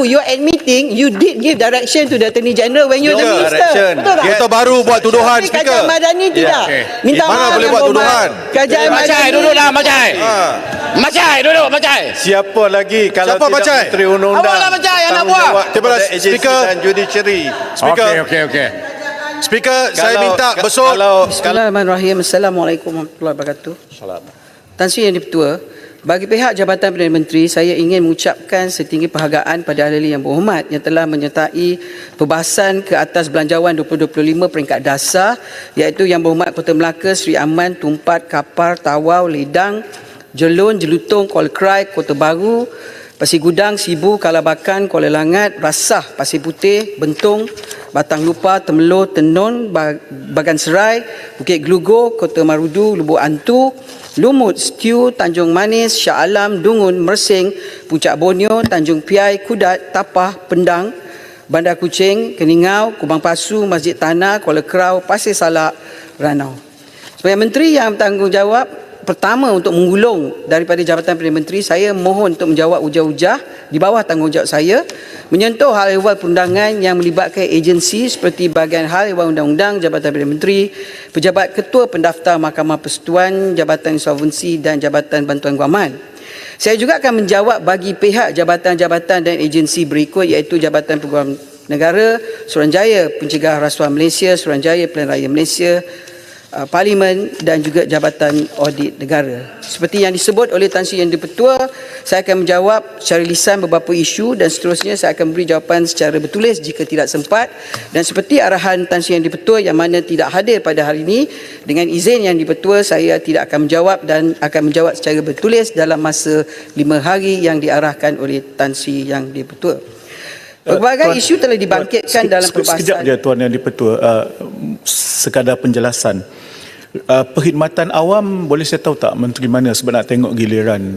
you admitting you did give direction to the Attorney General when you were the minister. Betul tak? Kita baru buat tuduhan, Tapi Speaker. Kerajaan Madani tidak. Minta Mana maaf boleh Yang buat Berhormat. tuduhan? Kerajaan Madani. Duduklah Macai. Macai, duduk Macai. Siapa lagi kalau Siapa, tidak Macai? Menteri Undang-Undang? Awaklah, Macai, anak buah. Tanggungjawab Terima kepada kasih, agensi Speaker. dan judiciary. Speaker, Okey. Speaker, saya Kalau- minta besok. Kalau Bismillahirrahmanirrahim. Assalamualaikum warahmatullahi wabarakatuh. Tan Sri Yang Di-Pertua, bagi pihak Jabatan Perdana Menteri, saya ingin mengucapkan setinggi penghargaan pada ahli yang berhormat yang telah menyertai perbahasan ke atas Belanjawan 2025 peringkat dasar, iaitu Yang Berhormat Kota Melaka Sri Aman, Tumpat, Kapar, Tawau, Ledang, Jelun, Jelutong, Kuala Krai, Kota Baru, Pasir Gudang, Sibu, Kalabakan, Kuala Langat, Rasah, Pasir Putih, Bentong, Batang Lupa, Temelur, Tenon, Bagan Serai, Bukit Gelugor, Kota Marudu, Lubuk Antu, Lumut, Stew, Tanjung Manis, Shah Alam, Dungun, Mersing, Puncak Borneo, Tanjung Piai, Kudat, Tapah, Pendang, Bandar Kuching, Keningau, Kubang Pasu, Masjid Tanah, Kuala Kerau, Pasir Salak, Ranau. Sebagai Menteri yang bertanggungjawab pertama untuk menggulung daripada Jabatan Perdana Menteri, saya mohon untuk menjawab hujah-hujah di bawah tanggungjawab saya menyentuh hal ehwal perundangan yang melibatkan agensi seperti bahagian hal ehwal undang-undang Jabatan Perdana Menteri, pejabat ketua pendaftar Mahkamah Persekutuan, Jabatan Insolvensi dan Jabatan Bantuan Guaman. Saya juga akan menjawab bagi pihak jabatan-jabatan dan agensi berikut, iaitu Jabatan Peguam Negara, Suruhanjaya Pencegah Rasuah Malaysia, Suruhanjaya Pilihan Raya Malaysia, Parlimen dan juga Jabatan Audit Negara. Seperti yang disebut oleh Tan Sri Yang Di-Pertua, saya akan menjawab secara lisan beberapa isu dan seterusnya saya akan beri jawapan secara bertulis jika tidak sempat. Dan seperti arahan Tan Sri Yang Di-Pertua yang mana tidak hadir pada hari ini, dengan izin Yang Di-Pertua, saya tidak akan menjawab dan akan menjawab secara bertulis dalam masa 5 hari yang diarahkan oleh Tan Sri Yang Di-Pertua. Pelbagai isu telah dibangkitkan dalam perbahasan. Sekejap je Tuan Yang Di-Pertua, sekadar penjelasan. Perkhidmatan awam, boleh saya tahu tak menteri mana sebab nak tengok giliran?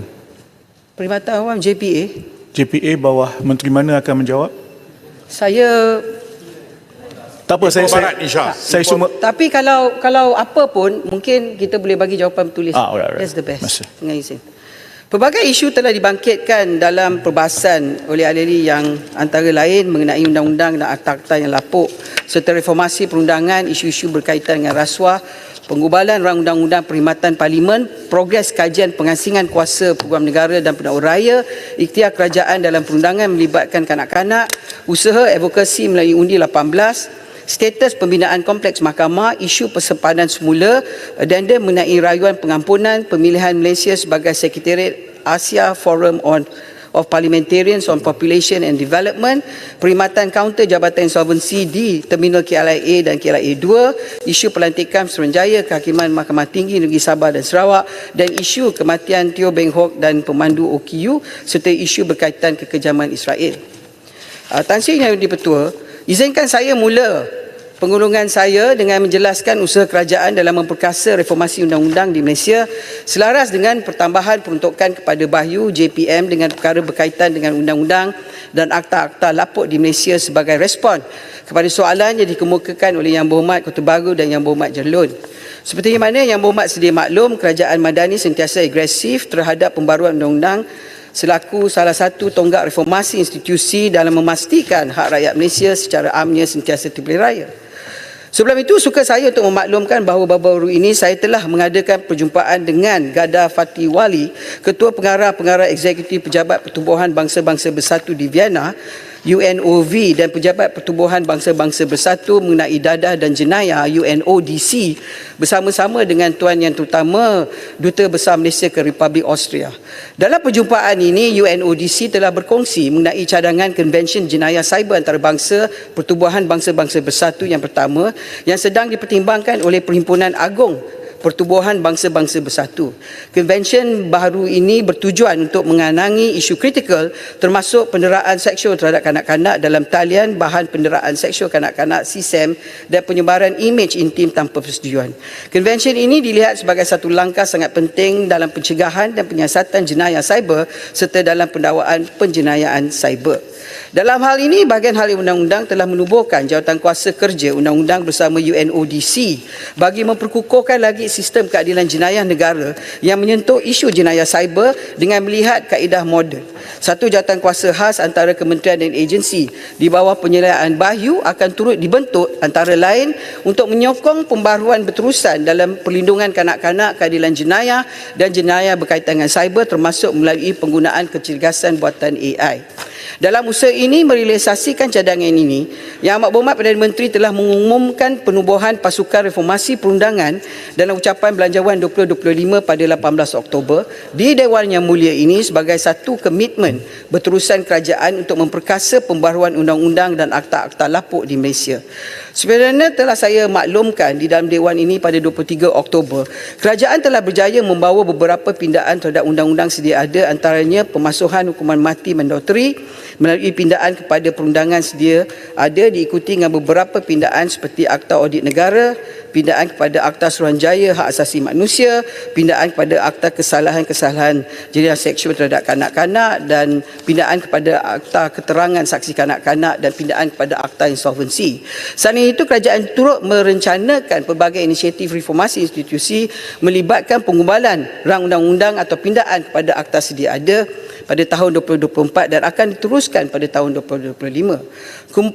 Perkhidmatan awam JPA. JPA bawah menteri mana akan menjawab? Saya Tak apa, saya cuma tapi kalau apa pun mungkin kita boleh bagi jawapan bertulis. Alright. That's the best. Masih. Dengan izin. Pelbagai isu telah dibangkitkan dalam perbahasan oleh ahli yang antara lain mengenai undang-undang dan akta-akta yang lapuk serta reformasi perundangan, isu-isu berkaitan dengan rasuah, pengubalan rang undang-undang perkhidmatan Parlimen, progres kajian pengasingan kuasa peguam negara dan pendakwa raya, ikhtiar kerajaan dalam perundangan melibatkan kanak-kanak, usaha advokasi melalui undi 18, status pembinaan kompleks mahkamah, isu persempadan semula, addendum mengenai rayuan pengampunan, pemilihan Malaysia sebagai Sekretariat Asia Forum of Parliamentarians on Population and Development, perkhidmatan kaunter Jabatan Insolvensi di Terminal KLIA dan KLIA 2, isu pelantikan Suruhanjaya Kehakiman Mahkamah Tinggi Negeri Sabah dan Sarawak, dan isu kematian Teo Beng Hock dan pemandu OKU serta isu berkaitan kekejaman Israel. Tan Sri Yang Di-Pertua, izinkan saya mula pengulungan saya dengan menjelaskan usaha kerajaan dalam memperkasa reformasi undang-undang di Malaysia selaras dengan pertambahan peruntukan kepada Bahyu JPM dengan perkara berkaitan dengan undang-undang dan akta-akta lapuk di Malaysia sebagai respon kepada soalan yang dikemukakan oleh Yang Berhormat Kota Baru dan Yang Berhormat Jelun. Seperti mana Yang Berhormat sedia maklum, Kerajaan Madani sentiasa agresif terhadap pembaruan undang-undang selaku salah satu tonggak reformasi institusi dalam memastikan hak rakyat Malaysia secara amnya sentiasa terpilih raya. Sebelum itu, suka saya untuk memaklumkan bahawa baru-baru ini saya telah mengadakan perjumpaan dengan Gada Fatih Wali, Ketua Pengarah Eksekutif Pejabat Pertubuhan Bangsa-Bangsa Bersatu di Vienna, UNOV, dan Pejabat Pertubuhan Bangsa-Bangsa Bersatu mengenai dadah dan jenayah, UNODC, bersama-sama dengan Tuan Yang Terutama Duta Besar Malaysia ke Republik Austria. Dalam perjumpaan ini, UNODC telah berkongsi mengenai cadangan Konvensyen Jenayah Cyber Antarabangsa Pertubuhan Bangsa-Bangsa Bersatu yang pertama yang sedang dipertimbangkan oleh Perhimpunan Agung Pertubuhan Bangsa-Bangsa Bersatu. Konvensyen baru ini bertujuan untuk mengenangi isu kritikal termasuk penderaan seksual terhadap kanak-kanak dalam talian bahan penderaan seksual kanak-kanak CSAM dan penyebaran imej intim tanpa persetujuan. Konvensyen ini dilihat sebagai satu langkah sangat penting dalam pencegahan dan penyiasatan jenayah cyber serta dalam pendakwaan penjenayaan cyber. Dalam hal ini, bahagian hal undang-undang telah menubuhkan jawatan kuasa kerja undang-undang bersama UNODC bagi memperkukuhkan lagi sistem keadilan jenayah negara yang menyentuh isu jenayah cyber dengan melihat kaedah moden. Satu jawatankuasa khas antara kementerian dan agensi di bawah penyelidikan Bahyu akan turut dibentuk antara lain untuk menyokong pembaharuan berterusan dalam perlindungan kanak-kanak, keadilan jenayah dan jenayah berkaitan dengan cyber, termasuk melalui penggunaan kecergasan buatan AI. Dalam usaha ini merealisasikan cadangan ini, Yang Amat Berhormat Perdana Menteri telah mengumumkan penubuhan pasukan reformasi perundangan dalam ucapan Belanjawan 2025 pada 18 Oktober di Dewan Yang Mulia ini sebagai satu komitmen berterusan kerajaan untuk memperkasa pembaharuan undang-undang dan akta-akta lapuk di Malaysia. Sebenarnya telah saya maklumkan di dalam Dewan ini pada 23 Oktober, kerajaan telah berjaya membawa beberapa pindaan terhadap undang-undang sedia ada, antaranya pemasuhan hukuman mati mandatori melalui pindaan kepada perundangan sedia ada, diikuti dengan beberapa pindaan seperti Akta Audit Negara, pindaan kepada Akta Suruhanjaya Hak Asasi Manusia, pindaan kepada Akta Kesalahan-Kesalahan Jenayah Seksual terhadap kanak-kanak dan pindaan kepada Akta Keterangan Saksi Kanak-kanak dan pindaan kepada Akta Insolvensi. Selain itu, kerajaan turut merencanakan pelbagai inisiatif reformasi institusi melibatkan pengumbalan rang undang-undang atau pindaan kepada akta sedia ada pada tahun 2024 dan akan diteruskan pada tahun 2025.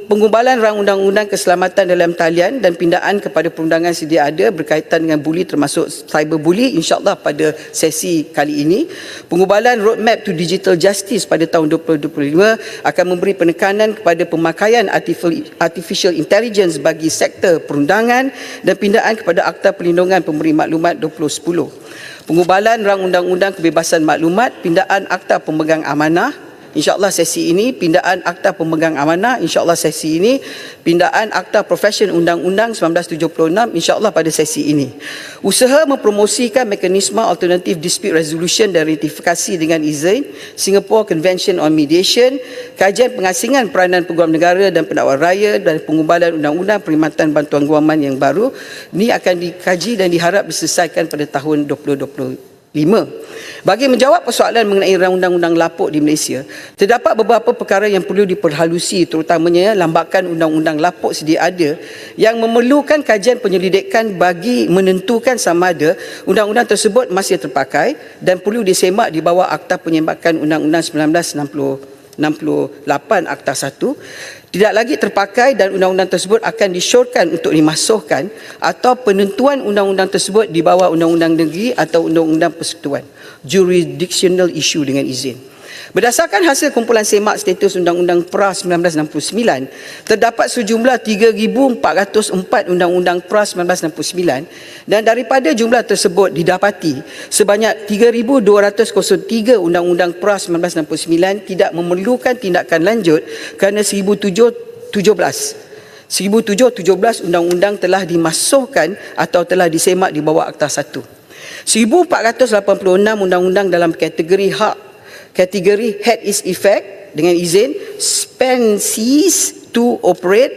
Pengumbalan rang undang-undang keselamatan dalam talian dan pindaan kepada perundangan sedia ada berkaitan dengan buli termasuk cyberbully insya-Allah pada sesi kali ini. Pengumbalan roadmap to digital justice pada tahun 2025 akan memberi penekanan kepada pemakaian artificial intelligence bagi sektor perundangan dan pindaan kepada Akta Perlindungan Pemberi Maklumat 2010. Pengubalan rang undang-undang kebebasan maklumat, pindaan Akta Pemegang Amanah, insya-Allah sesi ini, pindaan Akta Pemegang Amanah, insya-Allah sesi ini, pindaan Akta Profession Undang-Undang 1976, insya-Allah pada sesi ini. Usaha mempromosikan mekanisme alternatif dispute resolution dan ratifikasi dengan izin, Singapore Convention on Mediation, kajian pengasingan peranan peguam negara dan pendakwa raya dan pengumbalan undang-undang perkhidmatan bantuan guaman yang baru, ini akan dikaji dan diharap diselesaikan pada tahun 2025. Bagi menjawab persoalan mengenai undang-undang lapuk di Malaysia, terdapat beberapa perkara yang perlu diperhalusi, terutamanya lambakan undang-undang lapuk sedia ada yang memerlukan kajian penyelidikan bagi menentukan sama ada undang-undang tersebut masih terpakai dan perlu disemak di bawah Akta Penyemakan Undang-Undang 1968 Akta 1 tidak lagi terpakai dan undang-undang tersebut akan disyorkan untuk dimasukkan atau penentuan undang-undang tersebut di bawah undang-undang negeri atau undang-undang persekutuan, jurisdictional issue dengan izin. Berdasarkan hasil kumpulan semak status Undang-Undang PRA 1969, terdapat sejumlah 3,404 Undang-Undang PRA 1969 dan daripada jumlah tersebut didapati sebanyak 3,203 Undang-Undang PRA 1969 tidak memerlukan tindakan lanjut kerana 1,717 undang-undang telah dimasukkan atau telah disemak di bawah Akta 1. 1,486 undang-undang dalam kategori had its effect dengan izin, spend, cease to operate,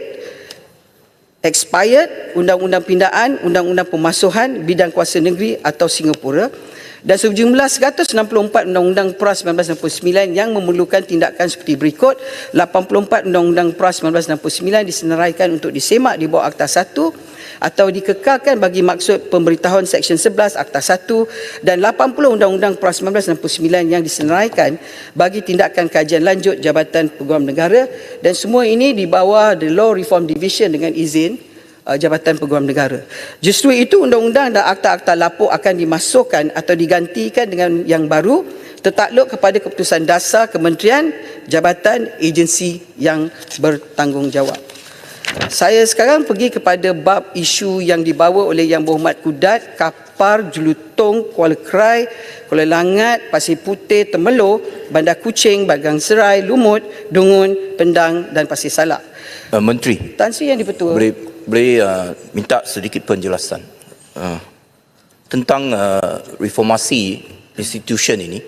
expired, undang-undang pindaan, undang-undang pemasuhan, bidang kuasa negeri atau Singapura, dan sejumlah 164 undang-undang PRA 1969 yang memerlukan tindakan seperti berikut. 84 undang-undang PRA 1969 disenaraikan untuk disemak di bawah Akta 1 atau dikekalkan bagi maksud pemberitahuan Seksyen 11 Akta 1 dan 80 Undang-Undang PRA 1969 yang disenaraikan bagi tindakan kajian lanjut Jabatan Peguam Negara, dan semua ini di bawah The Law Reform Division dengan izin Jabatan Peguam Negara. Justru itu undang-undang dan akta-akta lapuk akan dimasukkan atau digantikan dengan yang baru tertakluk kepada keputusan dasar kementerian, jabatan, agensi yang bertanggungjawab. Saya sekarang pergi kepada bab isu yang dibawa oleh Yang Berhormat Kudat, Kapar, Jelutong, Kuala Krai, Kuala Langat, Pasir Putih, Temelloh, Bandar Kuching, Bagang Serai, Lumut, Dungun, Pendang dan Pasir Salak. Menteri, Tan Sri Yang di-Pertua. boleh minta sedikit penjelasan tentang reformasi institution ini.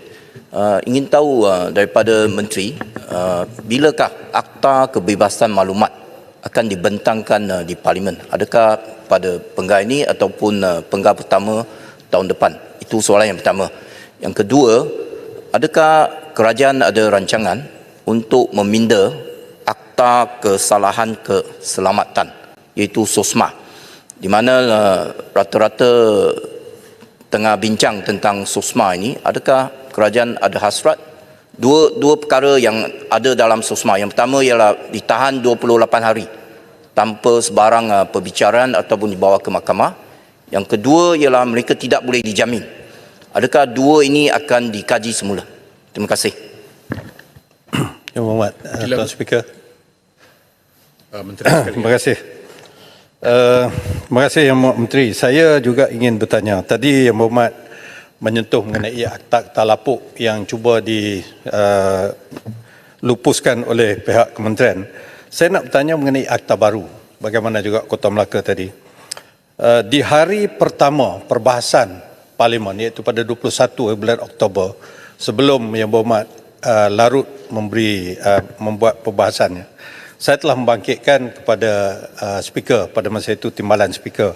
Ingin tahu daripada Menteri, bilakah Akta Kebebasan Maklumat akan dibentangkan di Parlimen? Adakah pada penggal ini ataupun penggal pertama tahun depan? Itu soalan yang pertama. Yang kedua, adakah kerajaan ada rancangan untuk meminda Akta Kesalahan Keselamatan, iaitu SOSMA, di mana rata-rata tengah bincang tentang SOSMA ini, adakah kerajaan ada hasrat dua perkara yang ada dalam SOSMA. Yang pertama ialah ditahan 28 hari tanpa sebarang perbicaraan ataupun dibawa ke mahkamah. Yang kedua ialah mereka tidak boleh dijamin. Adakah dua ini akan dikaji semula? Terima kasih. Yang Berhormat Tuan Speaker. Menteri sekali. Terima kasih. Terima kasih Yang Berhormat Menteri. Saya juga ingin bertanya. Tadi Yang Berhormat menyentuh mengenai akta lapuk yang cuba dilupuskan oleh pihak kementerian. Saya nak bertanya mengenai akta baru. Bagaimana juga Kota Melaka tadi. Di hari pertama perbahasan Parlimen, iaitu pada 21 bulan Oktober, sebelum Yang Berhormat larut membuat perbahasannya, saya telah membangkitkan kepada speaker pada masa itu, timbalan speaker,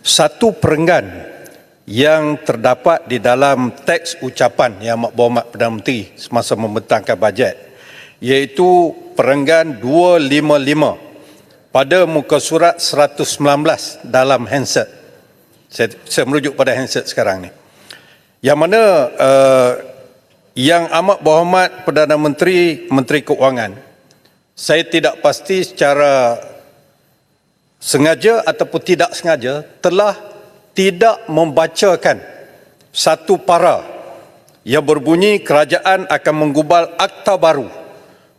satu perenggan yang terdapat di dalam teks ucapan Yang Berhormat Perdana Menteri semasa membentangkan bajet, iaitu perenggan 255 pada muka surat 119 dalam handset. Saya merujuk pada handset sekarang ni. Yang mana Yang Amat Berhormat Perdana Menteri, Menteri Keuangan, saya tidak pasti secara sengaja ataupun tidak sengaja, telah tidak membacakan satu para yang berbunyi kerajaan akan menggubal akta baru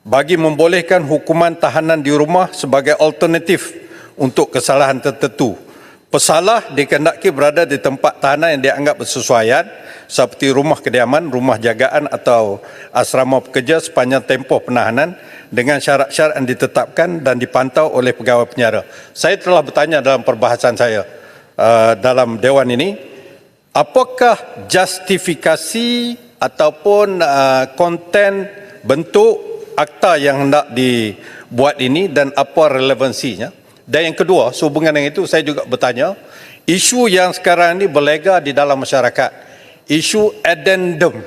bagi membolehkan hukuman tahanan di rumah sebagai alternatif untuk kesalahan tertentu. Pesalah dikehendaki berada di tempat tahanan yang dianggap bersesuaian seperti rumah kediaman, rumah jagaan atau asrama pekerja sepanjang tempoh penahanan dengan syarat-syarat yang ditetapkan dan dipantau oleh pegawai penjara. Saya telah bertanya dalam perbahasan saya dalam Dewan ini, apakah justifikasi ataupun konten bentuk akta yang hendak dibuat ini dan apa relevansinya? Dan yang kedua, sehubungan dengan itu saya juga bertanya, isu yang sekarang ini berlega di dalam masyarakat, isu addendum,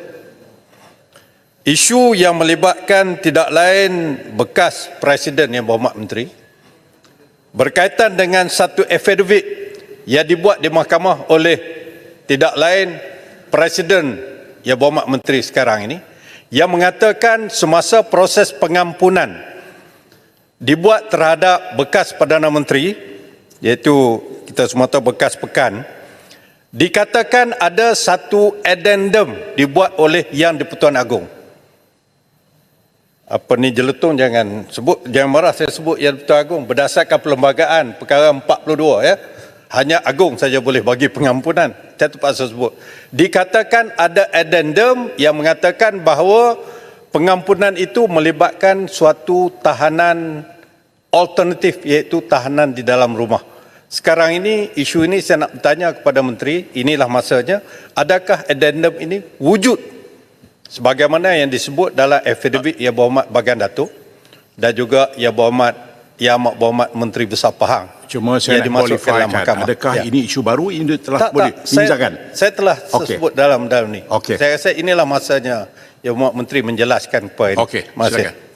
isu yang melibatkan tidak lain bekas Presiden Yang Berhormat Menteri, berkaitan dengan satu affidavit yang dibuat di mahkamah oleh tidak lain Presiden Yang Berhormat Menteri sekarang ini, yang mengatakan semasa proses pengampunan dibuat terhadap bekas Perdana Menteri, iaitu kita semua tahu bekas Pekan, dikatakan ada satu addendum dibuat oleh Yang di-Pertuan Agong. Apa ni jeletung jangan sebut, jangan marah saya sebut Yang di-Pertuan Agong, berdasarkan perlembagaan perkara 42 ya. Hanya Agong saja boleh bagi pengampunan. Saya terpaksa sebut. Dikatakan ada addendum yang mengatakan bahawa pengampunan itu melibatkan suatu tahanan alternatif, iaitu tahanan di dalam rumah. Sekarang ini, isu ini saya nak bertanya kepada Menteri, inilah masanya, adakah addendum ini wujud sebagaimana yang disebut dalam affidavit Yang Berhormat Bagan Datuk dan juga Yang Amat Berhormat Menteri Besar Pahang. Cuma saya nak qualifykan, adakah ini isu baru ini telah boleh dibincangkan? Saya telah sebut dalam ni. Okey. Saya rasa inilah masanya Yang Berhormat Menteri menjelaskan poin. Okey, silakan.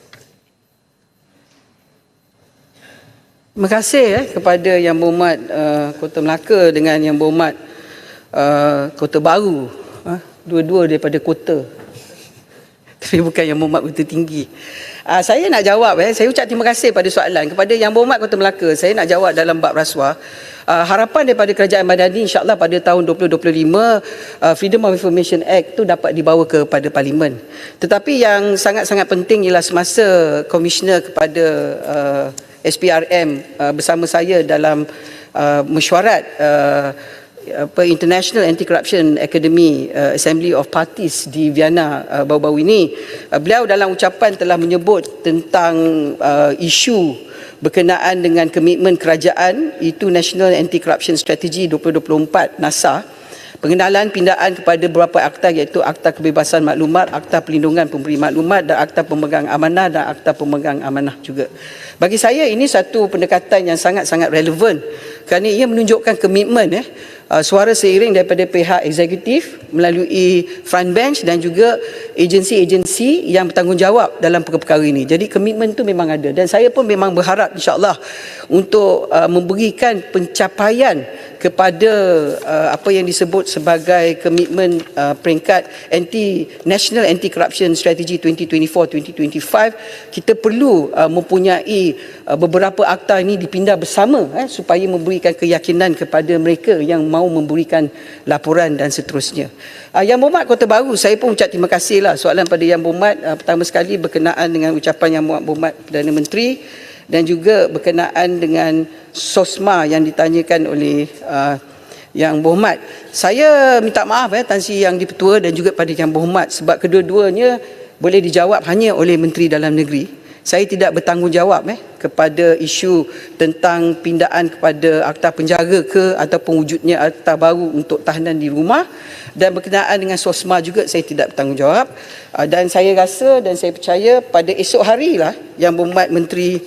Terima kasih kepada Yang Berhormat Kota Melaka dengan Yang Berhormat Kota Baru. Dua-dua daripada kota. Tapi bukan Yang Berhormat Kota Tinggi. Saya nak jawab, saya ucap terima kasih pada soalan kepada Yang Berhormat Kota Melaka. Saya nak jawab dalam bab rasuah. Harapan daripada Kerajaan Madani insya-Allah pada tahun 2025 Freedom of Information Act tu dapat dibawa kepada Parlimen. Tetapi yang sangat-sangat penting ialah semasa Komisioner kepada SPRM bersama saya dalam mesyuarat International Anti-Corruption Academy Assembly of Parties di Vienna baru-baru ini, beliau dalam ucapan telah menyebut tentang isu berkenaan dengan komitmen kerajaan, itu National Anti-Corruption Strategy 2024 NASA, pengenalan pindaan kepada beberapa akta, iaitu Akta Kebebasan Maklumat, Akta Perlindungan Pemberi Maklumat dan Akta Pemegang Amanah dan Akta Pemegang Amanah juga. Bagi saya ini satu pendekatan yang sangat-sangat relevan kerana ia menunjukkan komitmen suara seiring daripada pihak eksekutif melalui front bench dan juga agensi-agensi yang bertanggungjawab dalam perkara ini. Jadi komitmen tu memang ada dan saya pun memang berharap insya-Allah untuk memberikan pencapaian kepada apa yang disebut sebagai komitmen peringkat National Anti-Corruption Strategy 2024-2025. Kita perlu mempunyai beberapa akta ini dipindah bersama supaya memberikan keyakinan kepada mereka yang mau memberikan laporan dan seterusnya. Yang Berhormat Kota Baru, saya pun ucap terima kasih lah soalan pada Yang Berhormat pertama sekali berkenaan dengan ucapan Yang Berhormat Perdana Menteri dan juga berkenaan dengan SOSMA yang ditanyakan oleh Yang Berhormat. Saya minta maaf Tan Sri Yang Dipertua dan juga pada Yang Berhormat sebab kedua-duanya boleh dijawab hanya oleh Menteri Dalam Negeri. Saya tidak bertanggungjawab kepada isu tentang pindaan kepada akta penjara ke ataupun wujudnya akta baru untuk tahanan di rumah, dan berkenaan dengan SOSMA juga saya tidak bertanggungjawab. Dan saya rasa dan saya percaya pada esok harilah Yang Berhormat Menteri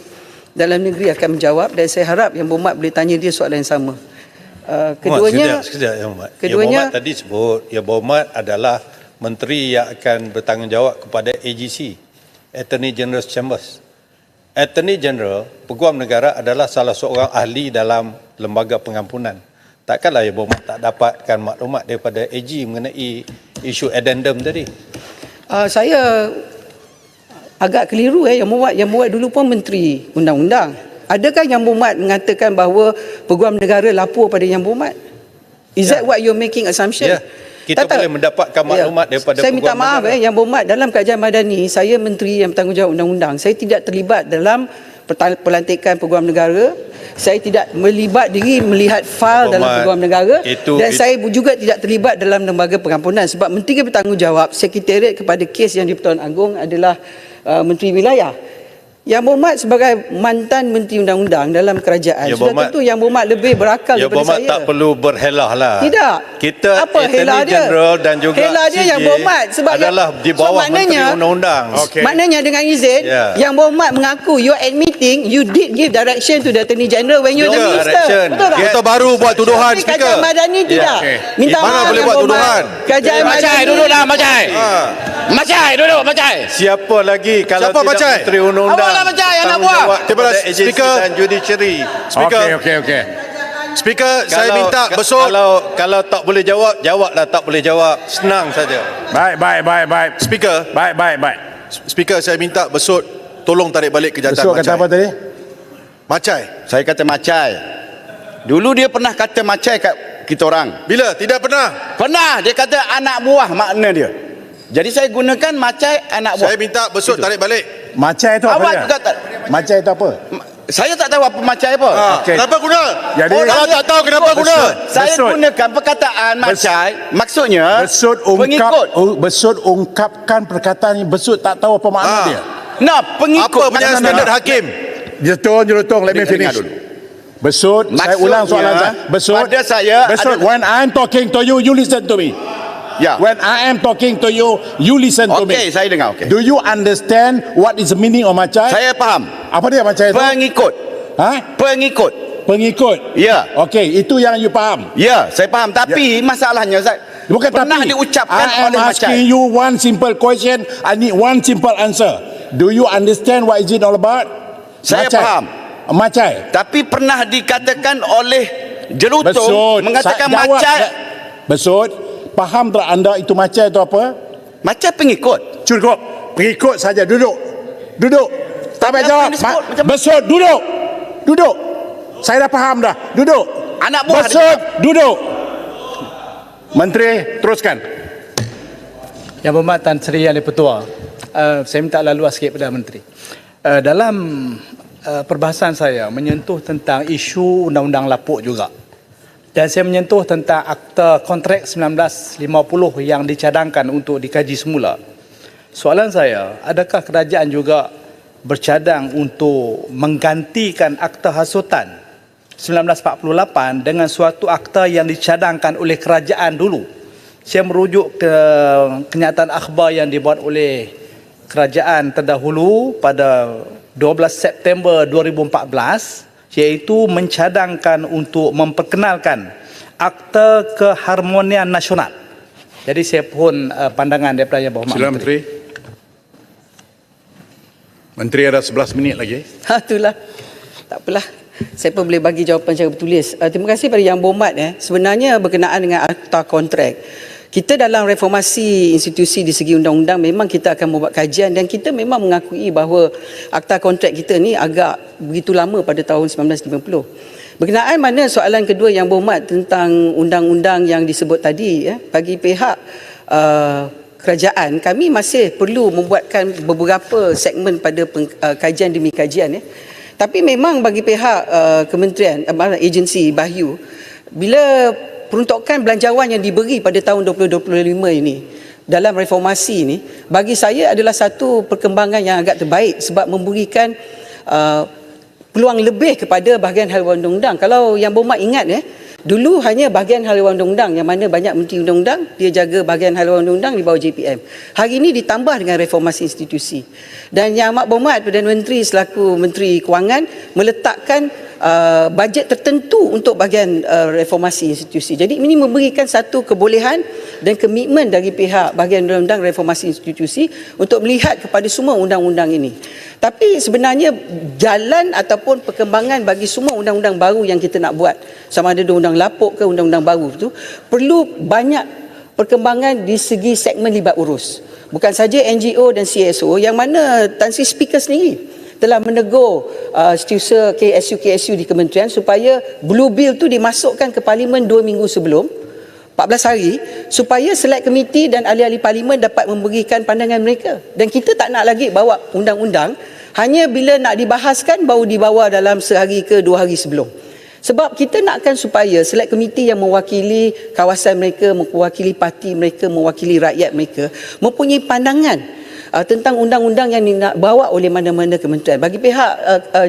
Dalam Negeri akan menjawab dan saya harap Yang Berhormat boleh tanya dia soalan yang sama. Keduanya sekejap Yang Berhormat. Yang Berhormat tadi sebut Yang Berhormat adalah menteri yang akan bertanggungjawab kepada AGC, Attorney General's Chambers. Attorney General, Peguam Negara adalah salah seorang ahli dalam lembaga pengampunan. Takkanlah Yang Berhormat tak dapatkan maklumat daripada AG mengenai isu addendum tadi? Saya agak keliru Yang Berhormat dulu pun Menteri Undang-Undang. Adakah Yang Berhormat mengatakan bahawa Peguam Negara lapor pada Yang Berhormat? Is that what you're making assumption? Ya. Kita boleh mendapatkan maklumat daripada saya minta maaf Yang Berhormat, dalam Kerajaan Madani saya menteri yang bertanggungjawab undang-undang. Saya tidak terlibat dalam pelantikan Peguam Negara. Saya tidak melibat diri melihat fail dalam Peguam Negara dan saya juga tidak terlibat dalam lembaga pengampunan sebab menteri bertanggungjawab sekretariat kepada kes yang di-Pertuan Agong adalah Menteri Wilayah. Yang Berhormat sebagai mantan Menteri Undang-Undang dalam kerajaan, sudah tentu Yang Berhormat lebih berakal daripada saya. tak perlu berhelah lah. Tidak. Kita apa helah dia? General dan juga helah dia Yang Berhormat sebab adalah di bawah Menteri Undang-Undang. Maknanya dengan izin, Yang Berhormat mengaku you admitting you did give direction to the Attorney General when you the minister. Betul tak? Kota Baru buat tuduhan, Tapi Kerajaan Madani tidak. Minta Mana maaf boleh buat tuduhan? Kerajaan Madani. Duduklah Macai. Macai duduk Macai. Siapa lagi kalau Siapa tidak Macai? Menteri Undang-Undang? Awaklah Macai anak buah. Kepada Speaker dan Judiciary. Speaker, Okey. Speaker, saya minta besok. Kalau tak boleh jawab, jawablah tak boleh jawab. Senang saja. Baik. Speaker, Baik. Speaker, saya minta besok tolong tarik balik kejahatan Besok kata apa Macai. tadi? Macai. Saya kata Macai. Dulu dia pernah kata Macai kat kita orang. Bila? Tidak pernah. Pernah dia kata anak buah makna dia. Jadi saya gunakan Macai anak buah. Saya minta besok tarik balik. Macai itu apa Awak dia? juga tak. Macai itu apa? Saya tak tahu apa Macai apa. Okey. Kenapa guna? Jadi Kalau tak tahu kenapa guna? Saya Besut. gunakan perkataan Macai. Maksudnya pengikut. Besut ungkapkan perkataan yang Besut tak tahu apa makna dia. Nah, pengikut. Apa punya standard hakim? Jerutong, let me finish. Dengar dulu. Besut, saya ulang soalan saya. Besut, pada saya Besut, when I'm talking to you, you listen to me. Ya. When I am talking to you, you listen to me. Okey, saya dengar. Okey. Do you understand what is the meaning of Macai? Saya faham. Apa dia Macai itu? Pengikut. Pengikut. Pengikut. Ya. Okey, itu yang you faham. Ya, saya faham. Tapi masalahnya saya Bukan pernah tapi. diucapkan I am oleh asking Macai. you one simple question. I need one simple answer. Do you understand what is it all about? Saya Macai. faham. Macai. Tapi pernah dikatakan oleh Jerutong Besut. mengatakan Jawab. Macai. Besut, faham tak anda itu Macai itu apa? Macai pengikut. Cukup. Pengikut saja. Duduk. Tak payah Apa jawab. yang disebut macam- Besut, duduk. Saya dah faham dah. Duduk. Anak buah Besut, duduk. Menteri, teruskan. Yang Berhormat Tan Sri Yang Dipertua, saya minta laluan sikit pada Menteri. Dalam perbahasan saya menyentuh tentang isu undang-undang lapuk juga. Dan saya menyentuh tentang akta kontrak 1950 yang dicadangkan untuk dikaji semula. Soalan saya, adakah kerajaan juga bercadang untuk menggantikan akta hasutan 1948 dengan suatu akta yang dicadangkan oleh kerajaan dulu? Saya merujuk ke kenyataan akhbar yang dibuat oleh kerajaan terdahulu pada 12 September 2014, iaitu mencadangkan untuk memperkenalkan Akta Keharmonian Nasional. Jadi saya pohon pandangan daripada Yang Berhormat Sila Menteri. Menteri ada 11 minit lagi. Itulah. Tak apalah. Saya pun boleh bagi jawapan secara bertulis. Terima kasih pada Yang Berhormat. Sebenarnya berkenaan dengan akta kontrak, kita dalam reformasi institusi di segi undang-undang memang kita akan membuat kajian dan kita memang mengakui bahawa akta kontrak kita ni agak begitu lama pada tahun 1950. Berkenaan mana soalan kedua Yang Berhormat tentang undang-undang yang disebut tadi, bagi pihak kerajaan, kami masih perlu membuatkan beberapa segmen pada kajian demi kajian. Tapi memang bagi pihak kementerian, agensi Bahyu, bila peruntukan belanjawan yang diberi pada tahun 2025 ini dalam reformasi ini, bagi saya adalah satu perkembangan yang agak terbaik sebab memberikan peluang lebih kepada bahagian haluan undang-undang. Kalau Yang Berhormat ingat, dulu hanya bahagian haluan undang-undang yang mana banyak menteri undang-undang, dia jaga bahagian haluan undang-undang di bawah JPM. Hari ini ditambah dengan reformasi institusi. Dan Yang Amat Berhormat Perdana Menteri selaku Menteri Kewangan meletakkan bajet tertentu untuk bahagian reformasi institusi. Jadi ini memberikan satu kebolehan dan komitmen dari pihak bahagian undang-undang reformasi institusi untuk melihat kepada semua undang-undang ini. Tapi sebenarnya jalan ataupun perkembangan bagi semua undang-undang baru yang kita nak buat, sama ada undang lapuk ke undang-undang baru tu, perlu banyak perkembangan di segi segmen libat urus. Bukan saja NGO dan CSO, yang mana Tan Sri Speaker sendiri telah menegur setiausaha KSU di kementerian supaya Blue Bill tu dimasukkan ke Parlimen 2 minggu sebelum, 14 hari, supaya select komiti dan ahli-ahli Parlimen dapat memberikan pandangan mereka. Dan kita tak nak lagi bawa undang-undang hanya bila nak dibahaskan baru dibawa dalam sehari ke 2 hari sebelum. Sebab kita nakkan supaya select komiti yang mewakili kawasan mereka, mewakili parti mereka, mewakili rakyat mereka, mempunyai pandangan tentang undang-undang yang nak bawa oleh mana-mana kementerian. Bagi pihak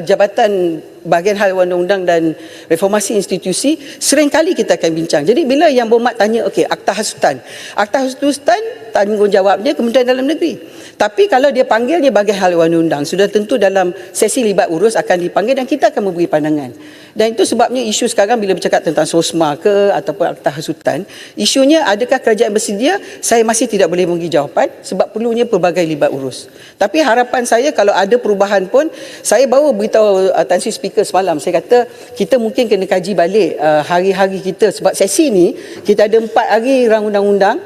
Jabatan Bahagian Haluan Undang-Undang dan Reformasi Institusi, seringkali kita akan bincang. Jadi bila Yang Berhormat tanya, okey, akta hasutan. Akta hasutan tanggungjawabnya Kementerian Dalam Negeri. Tapi kalau dia panggilnya Bahagian Haluan Undang, sudah tentu dalam sesi libat urus akan dipanggil dan kita akan memberi pandangan. Dan itu sebabnya isu sekarang bila bercakap tentang SOSMA ke ataupun akta hasutan, isunya adakah kerajaan bersedia? Saya masih tidak boleh memberi jawapan sebab perlunya pelbagai libat urus. Tapi harapan saya kalau ada perubahan pun, saya baru beritahu Tan Sri Speaker semalam, saya kata kita mungkin kena kaji balik hari-hari kita sebab sesi ni kita ada 4 hari rang undang-undang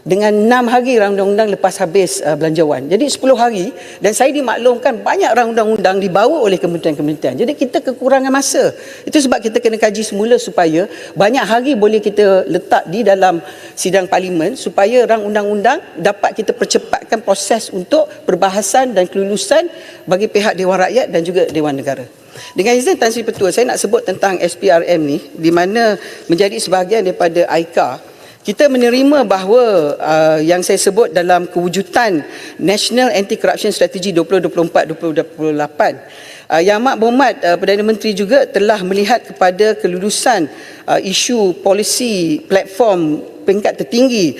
dengan 6 hari rang undang-undang lepas habis belanjawan. Jadi 10 hari dan saya dimaklumkan banyak rang undang-undang dibawa oleh kementerian-kementerian. Jadi kita kekurangan masa. Itu sebab kita kena kaji semula supaya banyak hari boleh kita letak di dalam sidang parlimen supaya rang undang-undang dapat kita percepatkan proses untuk perbahasan dan kelulusan bagi pihak Dewan Rakyat dan juga Dewan Negara. Dengan izin Tan Sri Ketua, saya nak sebut tentang SPRM ni di mana menjadi sebahagian daripada ICA. Kita menerima bahawa yang saya sebut dalam kewujudan National Anti-Corruption Strategy 2024-2028, Yang Amat Berhormat Perdana Menteri juga telah melihat kepada kelulusan isu polisi platform peringkat tertinggi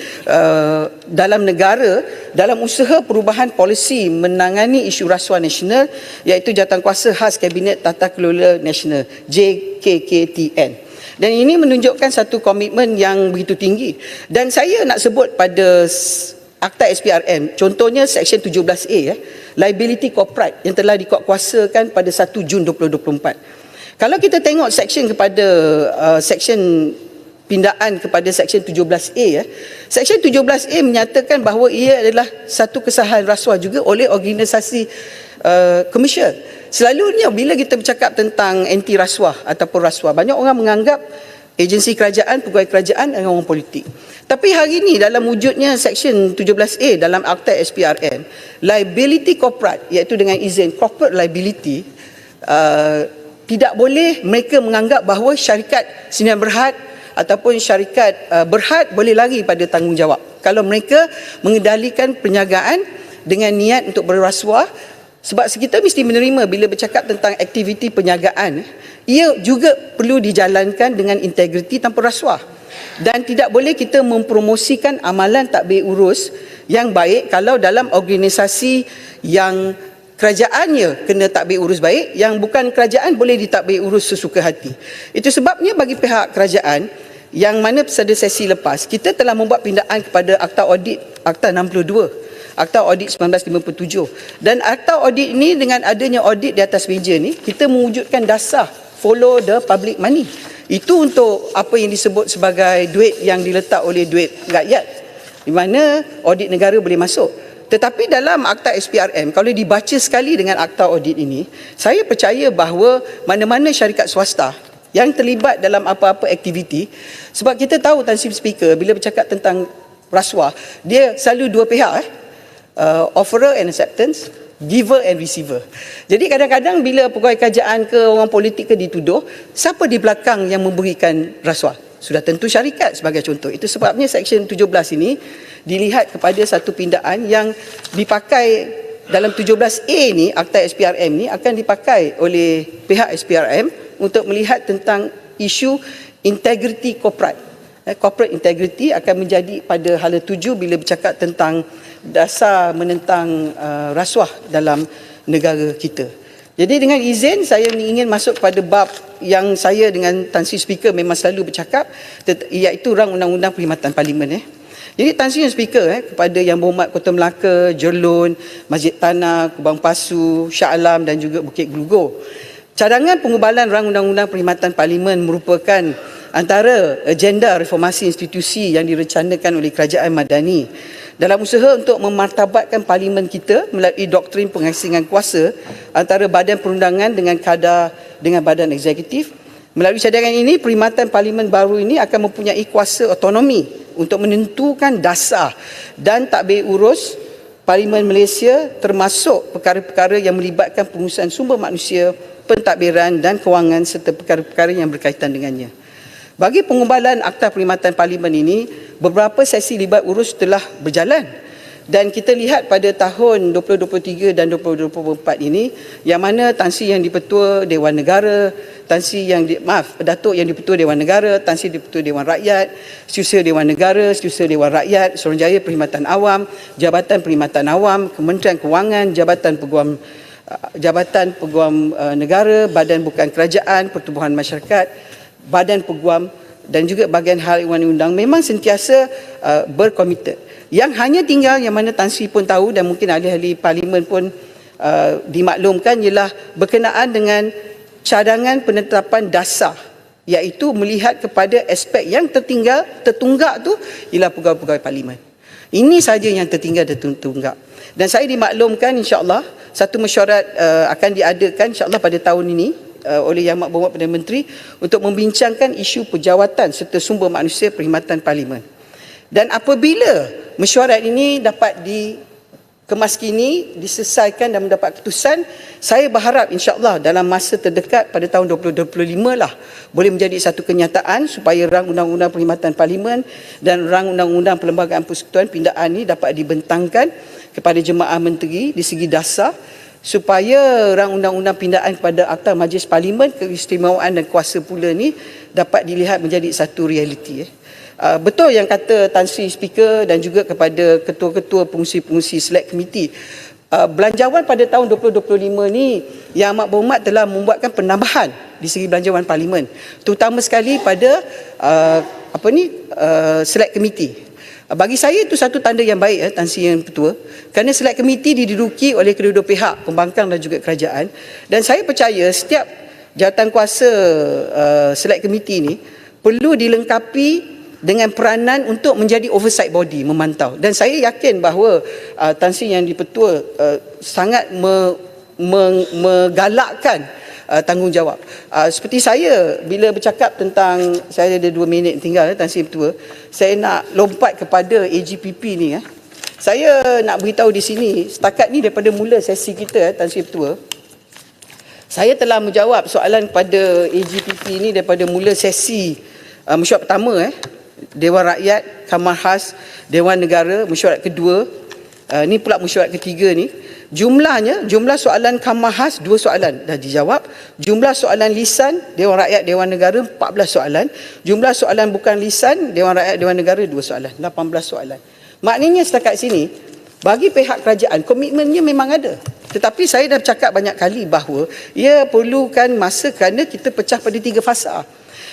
dalam negara dalam usaha perubahan polisi menangani isu rasuah nasional, iaitu Jawatankuasa Khas Kabinet Tata Kelola Nasional JKKTN. Dan ini menunjukkan satu komitmen yang begitu tinggi. Dan saya nak sebut pada Akta SPRM, contohnya Seksyen 17A, liability corporate yang telah dikuatkuasakan pada 1 Jun 2024. Kalau kita tengok seksyen kepada seksyen pindaan kepada Seksyen 17A, Seksyen 17A menyatakan bahawa ia adalah satu kesalahan rasuah juga oleh organisasi komersial. Selalunya bila kita bercakap tentang anti rasuah ataupun rasuah, banyak orang menganggap agensi kerajaan, pegawai kerajaan dan orang politik. Tapi hari ini dalam wujudnya Seksyen 17A dalam Akta SPRM, liability corporate, iaitu dengan izin corporate liability, tidak boleh mereka menganggap bahawa syarikat Sdn Bhd ataupun syarikat Berhad boleh lari pada tanggungjawab kalau mereka mengendalikan perniagaan dengan niat untuk berrasuah. Sebab kita mesti menerima bila bercakap tentang aktiviti perniagaan, ia juga perlu dijalankan dengan integriti tanpa rasuah. Dan tidak boleh kita mempromosikan amalan tadbir urus yang baik kalau dalam organisasi yang kerajaannya kena tadbir urus baik, yang bukan kerajaan boleh ditadbir urus sesuka hati. Itu sebabnya bagi pihak kerajaan, yang mana pada sesi lepas kita telah membuat pindaan kepada Akta Audit Akta 62, Akta Audit 1957, dan Akta Audit ini dengan adanya audit di atas meja ni, kita mewujudkan dasar follow the public money. Itu untuk apa yang disebut sebagai duit yang diletak oleh duit rakyat, di mana audit negara boleh masuk. Tetapi dalam Akta SPRM, kalau dibaca sekali dengan Akta Audit ini, saya percaya bahawa mana-mana syarikat swasta yang terlibat dalam apa-apa aktiviti, sebab kita tahu Tan Sri Speaker bila bercakap tentang rasuah, dia selalu dua pihak, offerer and acceptance, giver and receiver. Jadi kadang-kadang bila pegawai kerajaan ke orang politik ke dituduh, siapa di belakang yang memberikan rasuah? Sudah tentu syarikat sebagai contoh. Itu sebabnya Seksyen 17 ini dilihat kepada satu pindaan yang dipakai dalam 17A ni, Akta SPRM ni akan dipakai oleh pihak SPRM untuk melihat tentang isu integriti korporat. Corporate integrity akan menjadi pada hala 7 bila bercakap tentang dasar menentang rasuah dalam negara kita. Jadi dengan izin, saya ingin masuk pada bab yang saya dengan Tan Sri Speaker memang selalu bercakap, iaitu rang Undang-Undang Perkhidmatan Parlimen. Jadi Tan Sri Speaker, kepada Yang Berhormat Kota Melaka, Jerlun, Masjid Tanah, Kubang Pasu, Shah Alam dan juga Bukit Gelugor, cadangan pengubalan rang Undang-Undang Perkhidmatan Parlimen merupakan antara agenda reformasi institusi yang direncanakan oleh Kerajaan Madani dalam usaha untuk memartabatkan parlimen kita melalui doktrin pengasingan kuasa antara badan perundangan dengan kadar dengan badan eksekutif. Melalui cadangan ini, perkhidmatan parlimen baru ini akan mempunyai kuasa otonomi untuk menentukan dasar dan tadbir urus Parlimen Malaysia, termasuk perkara-perkara yang melibatkan pengurusan sumber manusia, pentadbiran dan kewangan serta perkara-perkara yang berkaitan dengannya. Bagi pengubalan Akta Perkhidmatan Parlimen ini, beberapa sesi libat urus telah berjalan dan kita lihat pada tahun 2023 dan 2024 ini, yang mana Tan Sri yang di-Pertua Dewan Negara, Datuk yang di-Pertua Dewan Negara, Tan Sri di-Pertua Dewan Rakyat, Setiausaha Dewan Negara, Setiausaha Dewan Rakyat, Suruhanjaya Perkhidmatan Awam, Jabatan Perkhidmatan Awam, Kementerian Kewangan, Jabatan Peguam Negara, Badan Bukan Kerajaan, Pertubuhan Masyarakat, Badan Peguam dan juga bahagian hal ehwal undang memang sentiasa berkomited. Yang hanya tinggal, yang mana Tan Sri pun tahu dan mungkin ahli-ahli parlimen pun dimaklumkan, ialah berkenaan dengan cadangan penetapan dasar, iaitu melihat kepada aspek yang tertunggak tu ialah pegawai-pegawai parlimen. Ini saja yang tertinggal dan tertunggak. Dan saya dimaklumkan insya-Allah satu mesyuarat akan diadakan insya-Allah pada tahun ini oleh Yang Amat Berhormat Perdana Menteri untuk membincangkan isu pejawatan serta sumber manusia perkhidmatan parlimen. Dan apabila mesyuarat ini dapat dikemaskini, diselesaikan dan mendapat keputusan, saya berharap insya-Allah dalam masa terdekat pada tahun 2025 lah boleh menjadi satu kenyataan supaya rang Undang-Undang Perkhidmatan Parlimen dan rang Undang-Undang Perlembagaan Persekutuan pindaan ini dapat dibentangkan kepada jemaah menteri di segi dasar, supaya rang undang-undang pindaan kepada Akta Majlis Parlimen, keistimewaan dan kuasa pula ni dapat dilihat menjadi satu realiti. Betul yang kata Tan Sri Speaker dan juga kepada ketua-ketua pengurusi-pengurusi Select Committee, belanjawan pada tahun 2025 ni Yang Amat Berhormat telah membuatkan penambahan di segi belanjawan Parlimen, terutama sekali pada Select Committee. Bagi saya itu satu tanda yang baik, Tan Sri yang Ketua, kerana Select Committee diduduki oleh kedua-dua pihak, pembangkang dan juga kerajaan, dan saya percaya setiap jawatan kuasa Select Committee ini perlu dilengkapi dengan peranan untuk menjadi oversight body, memantau. Dan saya yakin bahawa Tan Sri yang di-Pertua sangat menggalakkan tanggungjawab. Seperti saya bila bercakap tentang, saya ada 2 minit tinggal, Tan Sri Ketua, saya nak lompat kepada AGPP ni. Saya nak beritahu di sini, setakat ni daripada mula sesi kita, Tan Sri Ketua, saya telah menjawab soalan pada AGPP ni daripada mula sesi mesyuarat pertama, Dewan Rakyat, Kamar Khas, Dewan Negara, mesyuarat kedua, ni pula mesyuarat ketiga ni. Jumlah soalan Kamar Khas 2 soalan dah dijawab. Jumlah soalan lisan Dewan Rakyat, Dewan Negara 14 soalan. Jumlah soalan bukan lisan Dewan Rakyat, Dewan Negara 2 soalan, 18 soalan. Maknanya setakat sini bagi pihak kerajaan komitmennya memang ada. Tetapi saya dah bercakap banyak kali bahawa ia perlukan masa kerana kita pecah pada 3 fasa.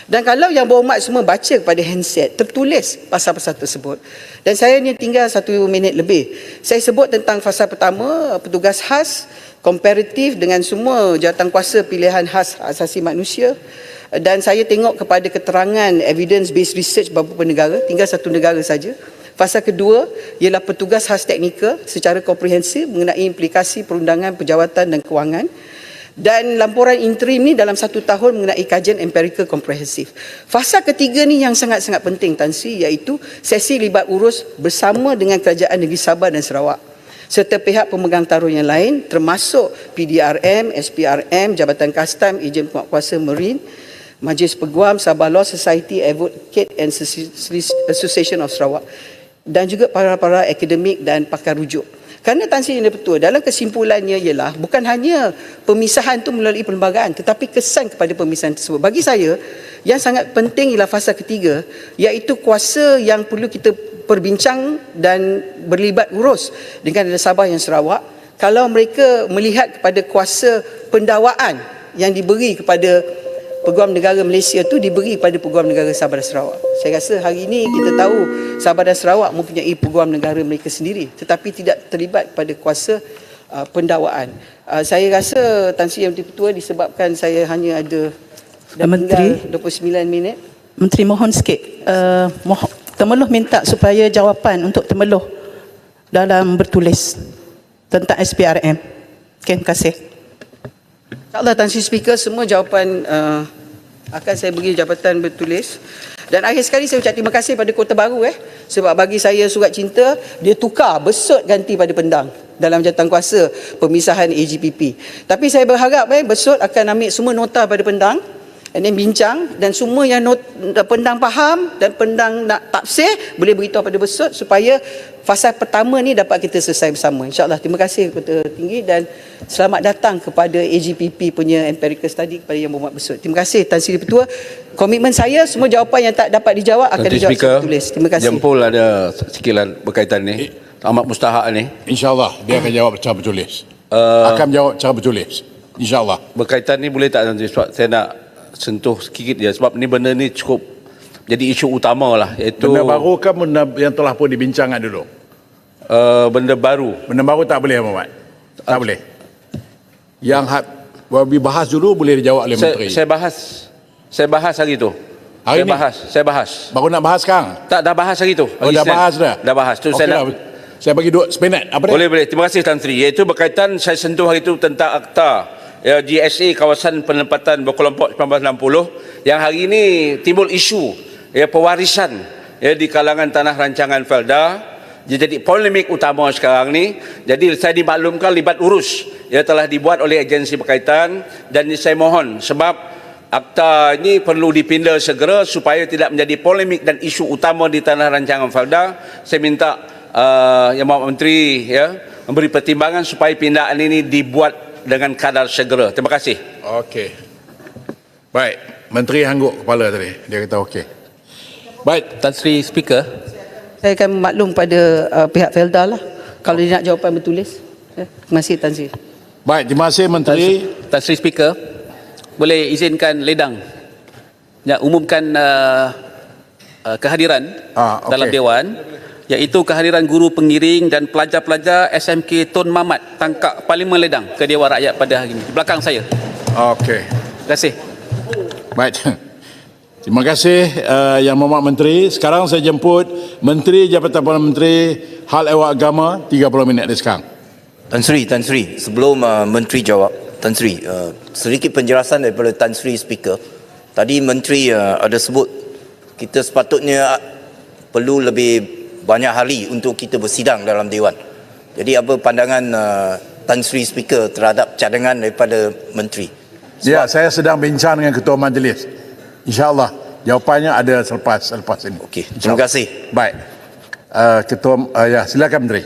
Dan kalau yang berhormat semua baca kepada handset, tertulis pasal-pasal tersebut. Dan saya ni tinggal 1 minit lebih. Saya sebut tentang fasa pertama, petugas khas, komparatif dengan semua jawatankuasa pilihan khas asasi manusia. Dan saya tengok kepada keterangan evidence based research beberapa negara, tinggal 1 negara saja. Fasa kedua ialah petugas khas teknikal secara komprehensif mengenai implikasi perundangan, penjawatan dan kewangan. Dan laporan interim ni dalam 1 tahun mengenai kajian empirikal komprehensif. Fasa ketiga ni yang sangat-sangat penting Tan Sri, iaitu sesi libat urus bersama dengan Kerajaan Negeri Sabah dan Sarawak serta pihak pemegang taruh yang lain termasuk PDRM, SPRM, Jabatan Kastam, Ejen Penguatkuasa Marine, Majlis Peguam, Sabah Law Society, Advocate and Association of Sarawak dan juga para akademik dan pakar rujuk. Kerana Tan Sri Yang Di-Pertua dalam kesimpulannya ialah bukan hanya pemisahan itu melalui perlembagaan tetapi kesan kepada pemisahan tersebut. Bagi saya yang sangat penting ialah fasa ketiga, iaitu kuasa yang perlu kita perbincang dan berlibat urus dengan Sabah yang Sarawak. Kalau mereka melihat kepada kuasa pendakwaan yang diberi kepada Peguam Negara Malaysia tu diberi pada Peguam Negara Sabah dan Sarawak. Saya rasa hari ini kita tahu Sabah dan Sarawak mempunyai Peguam Negara mereka sendiri tetapi tidak terlibat pada kuasa pendakwaan. Saya rasa Tan Sri Yang Di-Pertua disebabkan saya hanya ada Menteri 29 minit. Menteri mohon sikit. Temeluh minta supaya jawapan untuk Temeluh dalam bertulis tentang SPRM. Okay, terima kasih. InsyaAllah Tan Sri Speaker, semua jawapan akan saya beri jabatan bertulis. Dan akhir sekali saya ucap terima kasih pada Kota Baru sebab bagi saya surat cinta, dia tukar Besut ganti pada Pendang dalam jawatankuasa pemisahan AGPP. Tapi saya berharap Besut akan ambil semua nota pada Pendang dan bincang, dan semua yang Pendang faham dan Pendang nak tafsir boleh beritahu pada Besut supaya fasa pertama ni dapat kita selesai bersama. InsyaAllah. Terima kasih Ketua Tinggi dan selamat datang kepada AGPP punya empirical study kepada Yang Berhormat Besut. Terima kasih Tan Sri Di-Pertua. Komitmen saya semua jawapan yang tak dapat dijawab akan dijawab secara tulis. Terima kasih. Jempol ada sekilan berkaitan ni. Amat mustahak ni. InsyaAllah dia akan jawab secara bertulis. Akan jawab secara bertulis. InsyaAllah. Berkaitan ni boleh tak nanti sebab saya nak sentuh sedikit je sebab ni benda ni cukup jadi isu utama lah, iaitu Benda baru ke benda yang telah pun dibincangkan dulu? Benda baru. Benda baru tak boleh Muhammad. Tak boleh. Yang dibahas dulu boleh dijawab oleh Menteri. Saya bahas hari tu. Hari ni? Saya bahas. Baru nak bahas sekarang? Tak, dah bahas hari tu. Oh, dah bahas dah? Dah bahas. Tu okay saya lah. Saya bagi 2 seminit. Apa dia? Boleh. Terima kasih Tan Sri. Iaitu berkaitan saya sentuh hari tu tentang akta GSA Kawasan Penempatan Berkelompok 1960 yang hari ini timbul isu pewarisan di kalangan tanah rancangan Felda. Dia jadi polemik utama sekarang ni. Jadi saya dimaklumkan libat urus telah dibuat oleh agensi berkaitan dan saya mohon sebab akta ini perlu dipindah segera supaya tidak menjadi polemik dan isu utama di tanah rancangan Felda. Saya minta Yang Berhormat Menteri memberi pertimbangan supaya pindaan ini dibuat dengan kadar segera. Terima kasih. Okey. Baik, Menteri hangguk kepala tadi. Dia kata okey. Baik, Tan Sri Speaker. Saya akan maklum pada pihak Felda lah kalau dia nak jawapan bertulis. Terima kasih Tan Sri. Baik, terima kasih Menteri. Tan Sri Speaker, boleh izinkan ledang yang umumkan kehadiran okay. dalam Dewan, iaitu kehadiran guru pengiring dan pelajar-pelajar SMK Tun Mamat Tangkak Parlimen Ledang ke Dewan Rakyat pada hari ini. Di belakang saya. Okey. Terima kasih. Baik. Terima kasih Yang Berhormat Menteri. Sekarang saya jemput Menteri Jabatan Perdana Menteri Hal Ehwal Agama 30 minit dari sekarang. Tan Sri, sebelum Menteri jawab, Tan Sri, sedikit penjelasan daripada Tan Sri Speaker. Tadi Menteri ada sebut kita sepatutnya perlu lebih banyak hari untuk kita bersidang dalam Dewan. Jadi apa pandangan Tan Sri Speaker terhadap cadangan daripada Menteri? Ya, saya sedang bincang dengan Ketua Majlis. InsyaAllah jawapannya ada selepas ini. Okey, terima kasih. Baik. Ketua, silakan Menteri.